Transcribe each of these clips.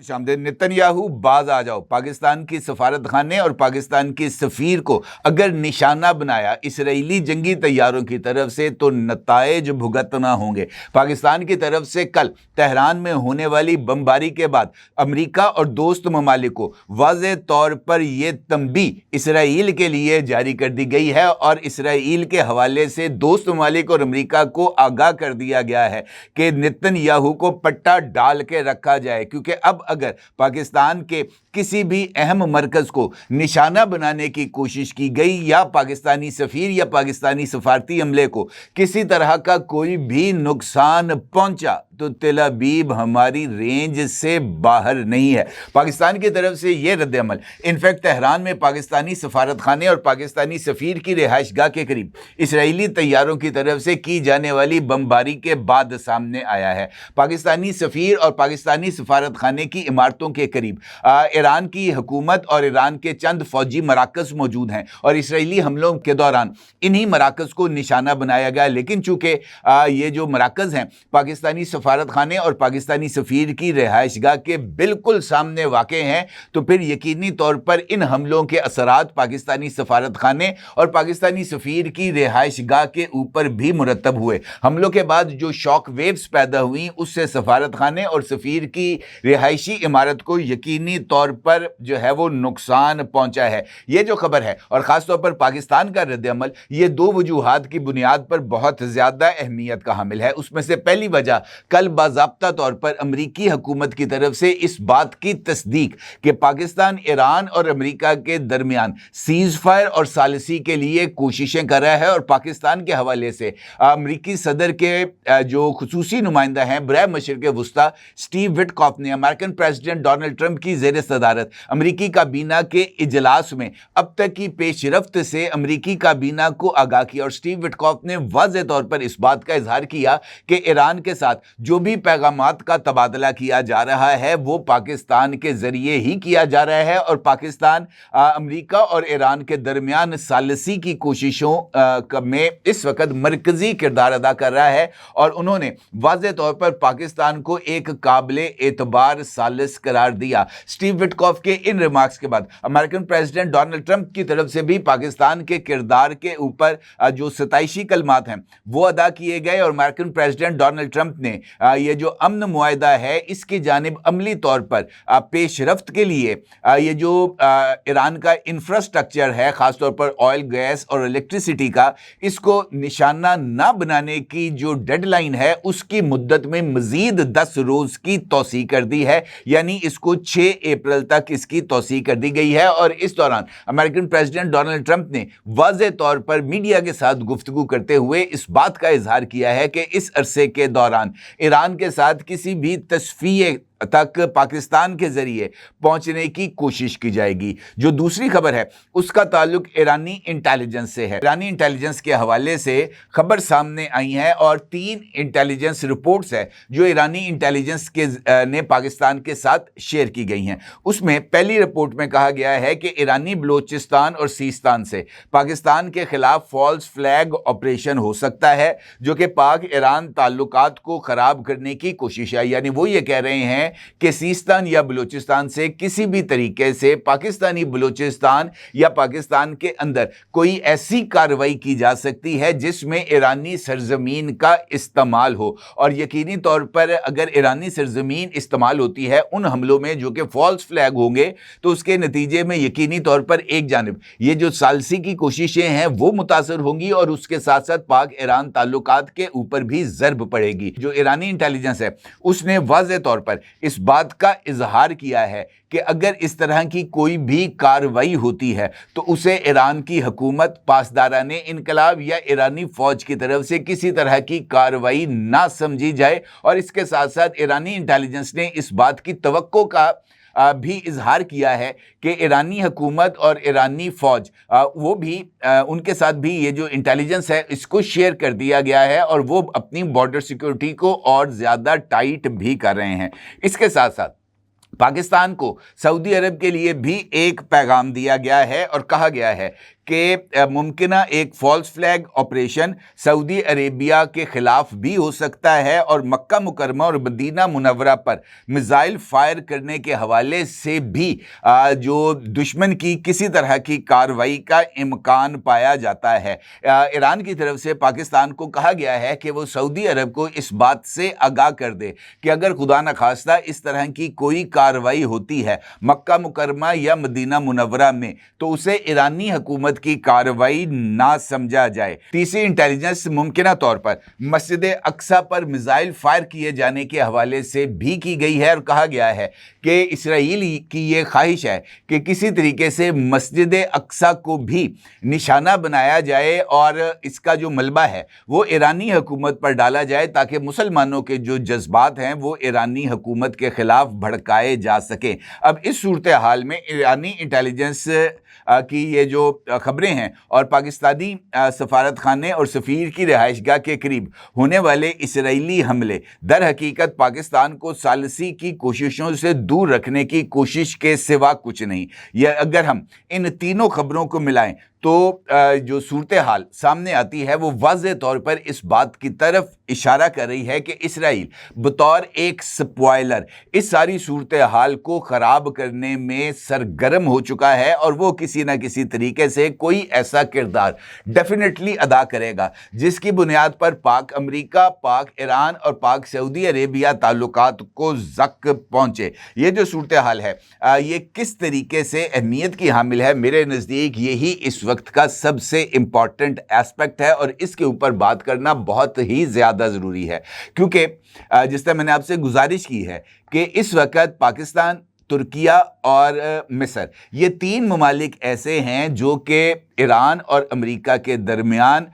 खुशामदीद। Netanyahu बाज आ जाओ। पाकिस्तान की सफारत खाने और पाकिस्तान के सफीर को अगर निशाना बनाया इसराइली जंगी तैयारों की तरफ से तो नताइज भुगतना होंगे। पाकिस्तान की तरफ से कल तेहरान में होने वाली बमबारी के बाद अमेरिका और दोस्त ममालिक को वाज़ेह तौर पर यह तंबी इसराइल के लिए जारी कर दी गई है और इसराइल के हवाले से दोस्त ममालिक और अमेरिका को आगाह कर दिया गया है कि नेतन्याहू को पट्टा डाल के रखा जाए, क्योंकि अब अगर पाकिस्तान के किसी भी अहम मरकज को निशाना बनाने की कोशिश की गई या पाकिस्तानी सफीर या पाकिस्तानी सफारती अमले को किसी तरह का कोई भी नुकसान पहुंचा तो तेल अवीव हमारी रेंज से बाहर नहीं है। पाकिस्तान की तरफ से यह रद्द-ए-अमल इनफैक्ट तेहरान में पाकिस्तानी सफारत खाने और पाकिस्तानी सफीर की रिहाइशगाह के करीब इसराइली तैयारों की तरफ से की जाने वाली बमबारी के बाद सामने आया है। पाकिस्तानी सफीर और पाकिस्तानी सफारत खाने की इमारतों के करीब ईरान की हुकूमत और ईरान के चंद फौजी मराकज़ मौजूद हैं और इसराइली हमलों के दौरान इन्हीं मराकज़ को निशाना बनाया गया। लेकिन चूंकि ये जो मराकज़ हैं पाकिस्तानी सफारत खाने और पाकिस्तानी सफीर की रिहाइशगाह के बिल्कुल सामने वाक़े हैं, तो फिर यकीनी तौर पर इन हमलों के असरात पाकिस्तानी सफारत खाने और पाकिस्तानी सफीर की रिहाइशगाह के ऊपर भी मुरतब हुए। हमलों के बाद जो शॉक वेव्स पैदा हुई उससे सफारत खाने और सफीर की रिहायशी इमारत को यकीनी तौर पर जो है वो नुकसान पहुंचा है। ये जो खबर है और ख़ास तौर पर पाकिस्तान का रद्द-ए-अमल ये दो वजूहात की बुनियाद पर बहुत ज़्यादा अहमियत का हामिल है। उसमें से पहली वजह कल बाज़ाब्ता तौर पर अमरीकी हुकूमत की तरफ से इस बात की तस्दीक कि पाकिस्तान ईरान और अमरीका के दरमियान सीज़ फायर और सालिसी के लिए कोशिशें कर रहा है और पाकिस्तान के हवाले से अमरीकी सदर के जो खुसूसी नुमाइंदा हैं बराए मशरिक़ वुस्ता स्टीव विटकॉफ ने अमेरिकन प्रेसिडेंट डोनाल्ड ट्रंप की ज़ेर सदारत अमरीकी काबीना के इजलास में अब तक की पेशरफ्त से अमरीकी काबीना को आगाह किया और स्टीव विटकॉफ ने वाज़ेह तौर पर इस बात का इजहार किया कि ईरान के साथ जो भी पैगामात का तबादला किया जा रहा है वो पाकिस्तान के जरिए ही किया जा रहा है और पाकिस्तान अमरीका और ईरान के दरमियान सालिसी की कोशिशों में इस वक्त मरकजी किरदार अदा कर रहा है और उन्होंने वाज़ेह तौर पर पाकिस्तान को एक काबिले एतबार सालिस करार दिया। स्टीव विटकॉफ के इन रिमार्क्स के बाद अमेरिकन प्रेसिडेंट डोनाल्ड ट्रंप की तरफ से भी पाकिस्तान के किरदार के ऊपर जो सताइशी कलमात हैं वो अदा किए गए और अमेरिकन प्रेसिडेंट डोनाल्ड ट्रंप ने ये जो अमन मुआहदा है इसकी जानिब अमली तौर पर पेशरफ्त के लिए ये जो ईरान का इंफ्रास्ट्रक्चर है ख़ासतौर पर ऑयल गैस और इलेक्ट्रिसिटी का, इसको निशाना ना बनाने की जो डेडलाइन है उसकी मुद्दत में मज़ीद 10 रोज़ की तौसी कर दी है, यानी इसको 6 अप्रैल तक इसकी तौसी कर दी गई है। और इस दौरान अमेरिकन प्रेसिडेंट डोनाल्ड ट्रंप ने वाज़ेह तौर पर मीडिया के साथ गुफ्तगू करते हुए इस बात का इजहार किया है कि इस अरसे के दौरान ईरान के साथ किसी भी तस्फीए तक पाकिस्तान के जरिए पहुंचने की कोशिश की जाएगी। जो दूसरी खबर है उसका ताल्लुक ईरानी इंटेलिजेंस से है। ईरानी इंटेलिजेंस के हवाले से खबर सामने आई है और 3 इंटेलिजेंस रिपोर्ट्स है जो ईरानी इंटेलिजेंस के ने पाकिस्तान के साथ शेयर की गई हैं। उसमें पहली रिपोर्ट में कहा गया है कि ईरानी बलोचिस्तान और सीस्तान से पाकिस्तान के खिलाफ फॉल्स फ्लैग ऑपरेशन हो सकता है जो कि पाक ईरान ताल्लुकात को ख़राब करने की कोशिश है। यानी वो ये कह रहे हैं कि सीस्तान या बलूचिस्तान से किसी भी तरीके से पाकिस्तानी बलूचिस्तान या पाकिस्तान के अंदर कोई ऐसी कार्रवाई की जा सकती है जिसमें ईरानी सरजमीन का इस्तेमाल हो और यकीनी तौर पर अगर ईरानी सरजमीन इस्तेमाल होती है उन हमलों में जो कि फॉल्स फ्लैग होंगे तो उसके नतीजे में यकीनी तौर पर एक जानिब ये जो सालसी की कोशिशें हैं वो मुतासर होंगी और उसके साथ साथ पाक ईरान ताल्लुकात के ऊपर भी ज़रब पड़ेगी। जो ईरानी इंटेलिजेंस है उसने वाज़ेह तौर पर इस बात का इजहार किया है कि अगर इस तरह की कोई भी कार्रवाई होती है तो उसे ईरान की हुकूमत पासदाराने इनकलाब या ईरानी फ़ौज की तरफ से किसी तरह की कार्रवाई ना समझी जाए। और इसके साथ साथ ईरानी इंटेलिजेंस ने इस बात की तवक्को का भी इजहार किया है कि ईरानी हुकूमत और ईरानी फ़ौज वो भी उनके साथ भी ये जो इंटेलिजेंस है इसको शेयर कर दिया गया है और वो अपनी बॉर्डर सिक्योरिटी को और ज़्यादा टाइट भी कर रहे हैं। इसके साथ साथ पाकिस्तान को सऊदी अरब के लिए भी एक पैगाम दिया गया है और कहा गया है कि मुमकिन एक false flag operation Saudi Arabia के खिलाफ भी हो सकता है और मक्का मुकरमा और मदीना मुनव्वरा पर मिसाइल फायर करने के हवाले से भी जो दुश्मन की किसी तरह की कार्रवाई का इम्कान पाया जाता है। ईरान की तरफ से पाकिस्तान को कहा गया है कि वो सऊदी अरब को इस बात से आगाह कर दे कि अगर खुदा न खास्ता इस तरह की कोई कार्रवाई होती है मक्का मुकरमा या मदीना मुनव्वरा में तो उसे ईरानी हुकूमत की कार्रवाई ना समझा जाए। तीसरी इंटेलिजेंस मुमकिन तौर पर मस्जिद अक्सा पर मिसाइल फायर किए जाने के हवाले से भी की गई है और कहा गया है कि इसराइल की ये ख्वाहिश है कि किसी तरीके से मस्जिद अक्सा को भी निशाना बनाया जाए और इसका जो मलबा है वो ईरानी हुकूमत पर डाला जाए ताकि मुसलमानों के जो जज्बात हैं वो ईरानी हुकूमत के खिलाफ भड़काए जा सकें। अब इस सूरत हाल में ईरानी इंटेलिजेंस की ये जो खबरें हैं और पाकिस्तानी सफारत खाने और सफ़ीर की रिहाइशगाह के करीब होने वाले इसराइली हमले दर हकीकत पाकिस्तान को सालसी की कोशिशों से दूर रखने की कोशिश के सिवा कुछ नहीं। यह अगर हम इन तीनों खबरों को मिलाएं तो जो सूरत हाल सामने आती है वो वाज़ेह तौर पर इस बात की तरफ इशारा कर रही है कि इसराइल बतौर एक स्पॉइलर इस सारी सूरत हाल को ख़राब करने में सरगर्म हो चुका है और वो किसी न किसी तरीके से कोई ऐसा किरदार डेफिनेटली अदा करेगा जिसकी बुनियाद पर पाक अमेरिका, पाक ईरान और पाक सऊदी अरेबिया ताल्लुकात को ज़क पहुँचे। ये जो सूरत हाल है ये किस तरीके से अहमियत की हामिल है, मेरे नज़दीक यही इस वक्त का सबसे इंपॉर्टेंट एस्पेक्ट है और इसके ऊपर बात करना बहुत ही ज़्यादा ज़रूरी है क्योंकि जिस तरह मैंने आपसे गुजारिश की है कि इस वक्त पाकिस्तान, तुर्किया और मिस्र ये तीन ममालिक ऐसे हैं जो कि ईरान और अमेरिका के दरमियान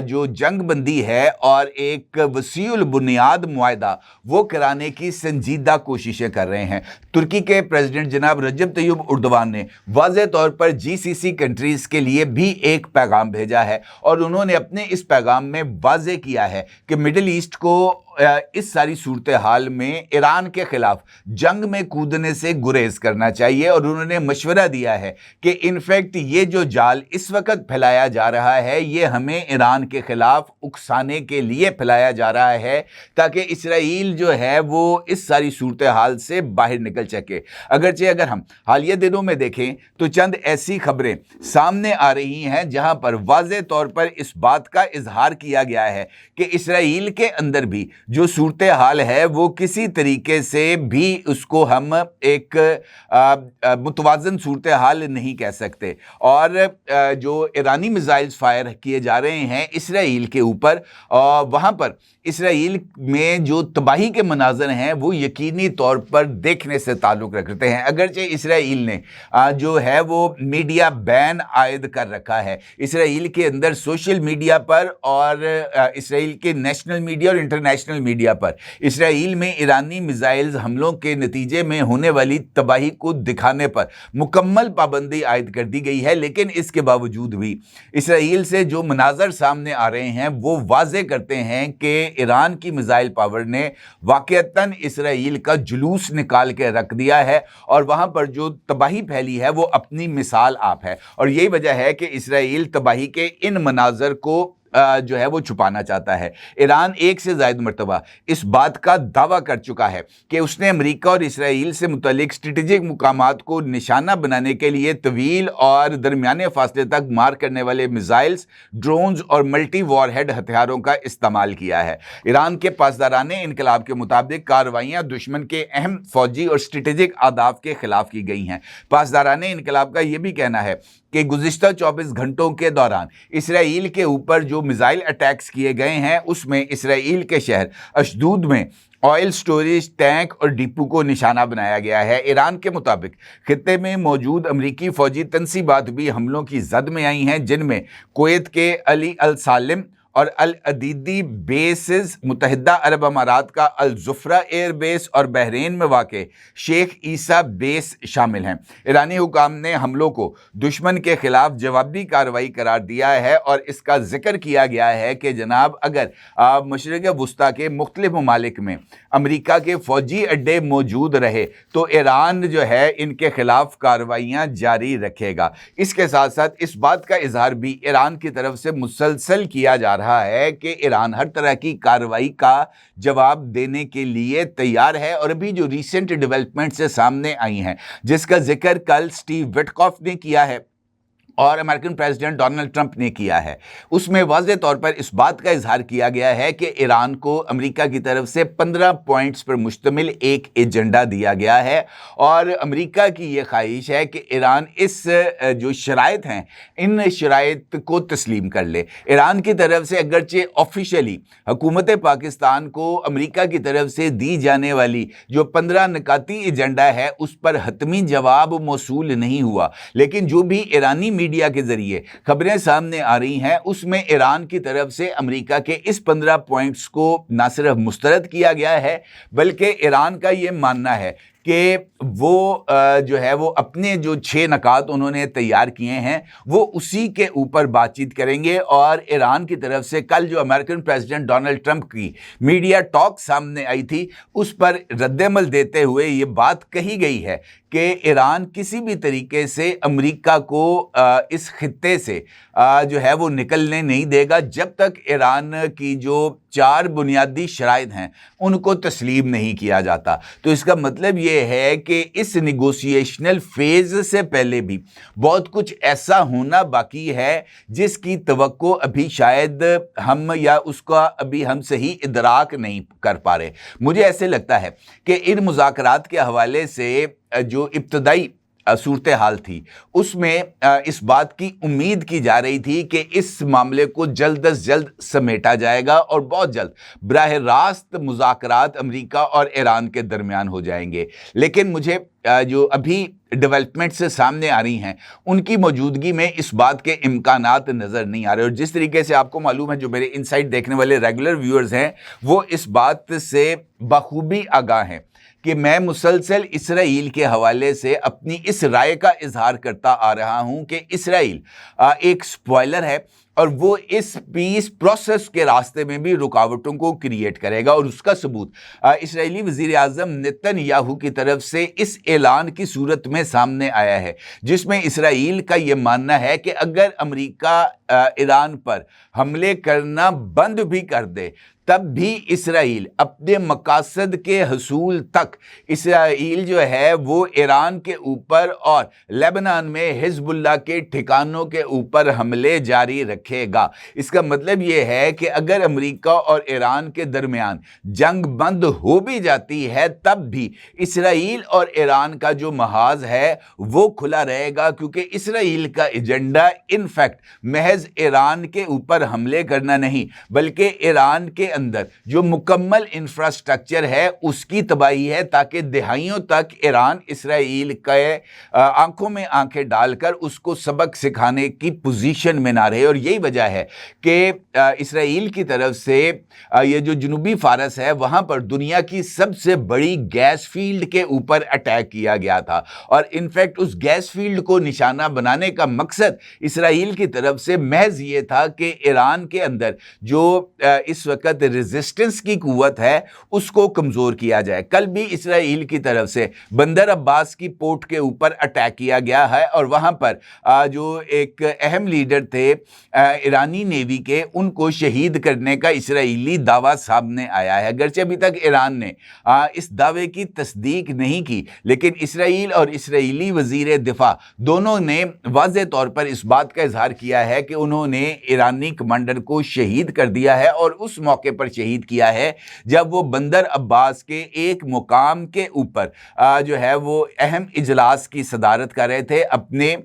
जो जंग बंदी है और एक वसीउल बुनियाद मुआहदा वो कराने की संजीदा कोशिशें कर रहे हैं। तुर्की के प्रेसिडेंट जनाब रजब तैयब उर्दवान ने वाज़ेह तौर पर जीसीसी कंट्रीज़ के लिए भी एक पैगाम भेजा है और उन्होंने अपने इस पैगाम में वाज़ेह किया है कि मिडिल ईस्ट को इस सारी सूरत हाल में ईरान के खिलाफ जंग में कूदने से गुरेज करना चाहिए और उन्होंने मशवरा दिया है कि इनफैक्ट ये जो जाल इस वक्त फैलाया जा रहा है ये हमें ईरान के खिलाफ उकसाने के लिए फैलाया जा रहा है ताकि इसराइल जो है वो इस सारी सूरत हाल से बाहर निकल सके। अगरचे अगर हम हालिया दिनों में देखें तो चंद ऐसी खबरें सामने आ रही हैं जहां पर वाज़ेह तौर पर इस बात का इजहार किया गया है कि इसराइल के अंदर भी जो सूरत हाल है वो किसी तरीके से भी उसको हम एक मुतवाज़न सूरत हाल नहीं कह सकते और जो ईरानी मिसाइल्स फायर किए जा रहे हैं इसराइल के ऊपर वहाँ पर इसराइल में जो तबाही के मनाज़र हैं वो यकीनी तौर पर देखने से ताल्लुक़ रखते हैं। अगरचे इसराइल ने जो है वो मीडिया बैन आयद कर रखा है इसराइल के अंदर सोशल मीडिया पर और इसराइल के नेशनल मीडिया और इंटरनेशनल मीडिया पर इसराइल में ईरानी मिसाइल्स हमलों के नतीजे में होने वाली तबाही को दिखाने पर मुकम्मल पाबंदी आयद कर दी गई है। लेकिन इसके बावजूद भी इसराइल से जो मनाज़र सामने आ रहे हैं वो वाज़ेह करते हैं कि ईरान की मिसाइल पावर ने वाक़अतन इसराइल का जुलूस निकाल के रख दिया है और वहाँ पर जो तबाही फैली है वो अपनी मिसाल आप है और यही वजह है कि इसराइल तबाही के इन मनाज़र को जो है वो छुपाना चाहता है। ईरान एक से ज़ायद मरतबा इस बात का दावा कर चुका है कि उसने अमेरिका और इसराइल से मुतल्लिक स्ट्रेटेजिक मुकामात को निशाना बनाने के लिए तवील और दरमियाने फासले तक मार करने वाले मिसाइल्स, ड्रोन्स और मल्टी वॉरहेड हथियारों का इस्तेमाल किया है। ईरान के पासदाराने इनकलाब के मुताबिक कार्रवाइयाँ दुश्मन के अहम फौजी और स्ट्रेटेजिक आदाफ के खिलाफ की गई हैं। पासदाराने इनकलाब का यह भी कहना है कि गुज़िश्ता 24 घंटों के दौरान इसराइल के ऊपर जो मिसाइल अटैक्स किए गए हैं उसमें इसराइल के शहर अशदूद में ऑयल स्टोरेज टैंक और डिपो को निशाना बनाया गया है। ईरान के मुताबिक खित्ते में मौजूद अमरीकी फ़ौजी तनसीबात भी हमलों की जद में आई हैं जिनमें कुवैत के अली अल सालिम और अल अदीदी बेसेस, मुत्तहिदा अरब अमारात का अल जुफ्रा एयर बेस और बहरीन में वाक़ शेख ईसा बेस शामिल हैं। ईरानी हुकाम ने हमलों को दुश्मन के खिलाफ जवाबी कार्रवाई करार दिया है और इसका जिक्र किया गया है कि जनाब अगर मशरिक़ वुस्ता के मुख्तलिफ ममालिक में अमेरिका के फ़ौजी अड्डे मौजूद रहे तो ईरान जो है इनके खिलाफ कार्रवाइयाँ जारी रखेगा। इसके साथ साथ इस बात का इजहार भी ईरान की तरफ से मुसलसल किया जा रहा है कि ईरान हर तरह की कार्रवाई का जवाब देने के लिए तैयार है। और अभी जो रिसेंट डेवलपमेंट से सामने आई हैं, जिसका जिक्र कल स्टीव विटकॉफ ने किया है और अमेरिकन प्रेसिडेंट डोनाल्ड ट्रंप ने किया है, उसमें वाज़ेह तौर पर इस बात का इजहार किया गया है कि ईरान को अमेरिका की तरफ से 15 पॉइंट्स पर मुश्तमिल एक एजेंडा दिया गया है और अमेरिका की ये ख्वाहिश है कि ईरान इस जो शराइत हैं इन शराइत को तस्लीम कर ले। ईरान की तरफ से अगरचे ऑफिशियली हुकूमत पाकिस्तान को अमेरिका की तरफ से दी जाने वाली जो 15 निकाती एजेंडा है उस पर हतमी जवाब मौसूल नहीं हुआ, लेकिन जो भी ईरानी मीडिया के जरिए खबरें सामने आ रही हैं उसमें ईरान की तरफ से अमेरिका के इस 15 पॉइंट्स को ना सिर्फ मुस्तरद किया गया है बल्कि ईरान का ये मानना है कि वो जो है वो अपने जो 6 नकात उन्होंने तैयार किए हैं वो उसी के ऊपर बातचीत करेंगे। और ईरान की तरफ से कल जो अमेरिकन प्रेसिडेंट डोनाल्ड ट्रंप की मीडिया टॉक सामने आई थी उस पर रद्देमल देते हुए ये बात कही गई है कि ईरान किसी भी तरीके से अमेरिका को इस खित्ते से जो है वो निकलने नहीं देगा जब तक ईरान की जो 4 बुनियादी शराइत हैं उनको तस्लीम नहीं किया जाता। तो इसका मतलब ये है कि इस निगोशिएशनल फेज से पहले भी बहुत कुछ ऐसा होना बाकी है जिसकी तवक्को अभी शायद हम या उसका अभी हम सही इदराक नहीं कर पा रहे। मुझे ऐसे लगता है कि इन मुज़ाकरात के हवाले से जो इब्तदाई सूरत हाल थी उसमें इस बात की उम्मीद की जा रही थी कि इस मामले को जल्द अज जल्द समेटा जाएगा और बहुत जल्द बराह रास्त मुज़ाकरात अमेरिका और ईरान के दरमियान हो जाएंगे। लेकिन मुझे जो अभी डेवलपमेंट से सामने आ रही हैं उनकी मौजूदगी में इस बात के इम्कानात नज़र नहीं आ रहे। और जिस तरीके से आपको मालूम है, जो मेरे इनसाइट देखने वाले रेगुलर व्यूअर्स हैं वो इस बात से बखूबी आगाह हैं कि मैं मुसलसल इसराइल के हवाले से अपनी इस राय का इजहार करता आ रहा हूं कि इसराइल एक स्पॉइलर है और वो इस पीस प्रोसेस के रास्ते में भी रुकावटों को क्रिएट करेगा। और उसका सबूत इसराइली वज़ीर आज़म नेतन्याहू की तरफ से इस ऐलान की सूरत में सामने आया है, जिसमें इसराइल का ये मानना है कि अगर अमेरिका ईरान पर हमले करना बंद भी कर दे तब भी इसराइल अपने मकासद के हसूल तक इसराइल जो है वो ईरान के ऊपर और लेबनान में हिजबुल्लाह के ठिकानों के ऊपर हमले जारी रखेगा। इसका मतलब ये है कि अगर अमेरिका और ईरान के दरमियान जंग बंद हो भी जाती है तब भी इसराइल और ईरान का जो महाज है वो खुला रहेगा, क्योंकि इसराइल का एजेंडा इनफैक्ट महज ईरान के ऊपर हमले करना नहीं बल्कि ईरान के अंदर जो मुकम्मल इंफ्रास्ट्रक्चर है उसकी तबाही है, ताकि दिहाइयों तक ईरान इसराइल के आंखों में आंखें डालकर उसको सबक सिखाने की पोजीशन में ना रहे। और यही वजह है कि इसराइल की तरफ से ये जो जनूबी फारस है वहां पर दुनिया की सबसे बड़ी गैस फील्ड के ऊपर अटैक किया गया था और इनफैक्ट उस गैस फील्ड को निशाना बनाने का मकसद इसराइल की तरफ से महज ये था कि ईरान के अंदर जो इस वक्त रेजिस्टेंस की कुव्वत है उसको कमज़ोर किया जाए। कल भी इसराइल की तरफ से बंदर अब्बास की पोर्ट के ऊपर अटैक किया गया है और वहाँ पर जो एक अहम लीडर थे ईरानी नेवी के, उनको शहीद करने का इसराइली दावा सामने आया है। अगरचे अभी तक ईरान ने इस दावे की तस्दीक नहीं की, लेकिन इसराइल और इसराइली वज़ीर दिफा दोनों ने वाज़ेह तौर पर इस बात का इजहार किया है कि उन्होंने ईरानी कमांडर को शहीद कर दिया है और उस मौके पर शहीद किया है जब वो बंदर अब्बास के एक मुकाम के ऊपर जो है वो अहम इजलास की सदारत कर रहे थे अपने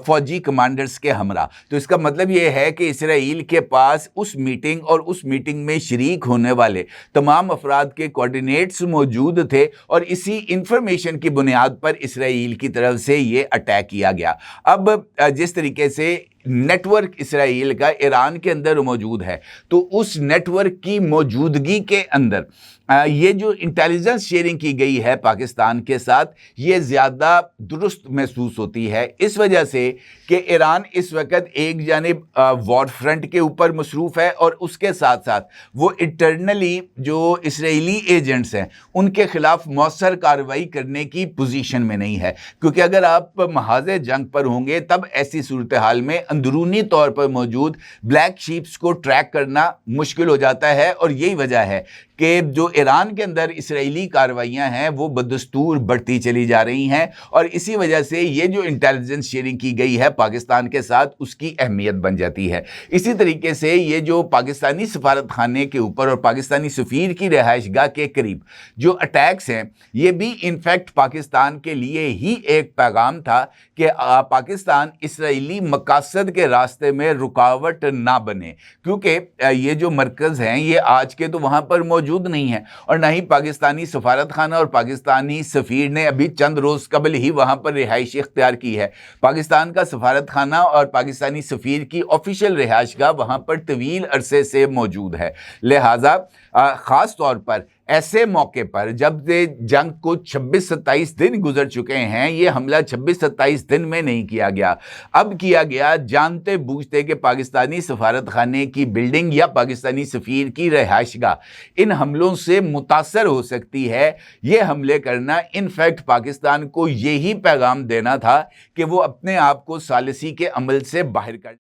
फौजी कमांडर्स के हमरा। तो इसका मतलब ये है कि इसराइल के पास उस मीटिंग और उस मीटिंग में शरीक होने वाले तमाम अफराद के कोऑर्डिनेट्स मौजूद थे और इसी इंफॉर्मेशन की बुनियाद पर इसराइल की तरफ से ये अटैक किया गया। अब जिस तरीके से नेटवर्क इसराइल का ईरान के अंदर मौजूद है, तो उस नेटवर्क की मौजूदगी के अंदर ये जो इंटेलिजेंस शेयरिंग की गई है पाकिस्तान के साथ, ये ज़्यादा दुरुस्त महसूस होती है, इस वजह से कि ईरान इस वक्त एक जानिब वॉर फ्रंट के ऊपर मसरूफ़ है और उसके साथ साथ वो इंटरनली जो इसराइली एजेंट्स हैं उनके ख़िलाफ़ मौसर कार्रवाई करने की पोजीशन में नहीं है। क्योंकि अगर आप महाज़े जंग पर होंगे तब ऐसी सूरत हाल में अंदरूनी तौर पर मौजूद ब्लैक शीप्स को ट्रैक करना मुश्किल हो जाता है, और यही वजह है कि जो ईरान के अंदर इसराइली कार्रवाइयाँ हैं वो बदस्तूर बढ़ती चली जा रही हैं, और इसी वजह से ये जो इंटेलिजेंस शेयरिंग की गई है पाकिस्तान के साथ उसकी अहमियत बन जाती है। इसी तरीके से ये जो पाकिस्तानी सफारत खाने के ऊपर और पाकिस्तानी सफ़ीर की रिहाइशगाह के करीब जो अटैक्स हैं, ये भी इनफैक्ट पाकिस्तान के लिए ही एक पैगाम था कि पाकिस्तान इसराइली मकासद के रास्ते में रुकावट ना बने, क्योंकि ये जो मरकज़ हैं ये आज के तो वहाँ पर मौजूद नहीं है, और ना ही पाकिस्तानी सफारत खाना और पाकिस्तानी सफ़ीर ने अभी चंद रोज़ कबल ही वहाँ पर रिहाइश इख्तियार की है। पाकिस्तान का सफारत खाना और पाकिस्तानी सफ़ीर की ऑफिशियल रिहाइशगाह वहाँ पर तवील अरसे से मौजूद है। लिहाजा ख़ास तौर पर ऐसे मौके पर जब से जंग को 26-27 दिन गुजर चुके हैं, ये हमला 26-27 दिन में नहीं किया गया, अब किया गया जानते बूझते कि पाकिस्तानी सफारत खाने की बिल्डिंग या पाकिस्तानी सफ़ीर की रिहाइशगाह इन हमलों से मुतासर हो सकती है। ये हमले करना इनफैक्ट पाकिस्तान को यही पैगाम देना था कि वो अपने आप को सालिसी के अमल से बाहर कर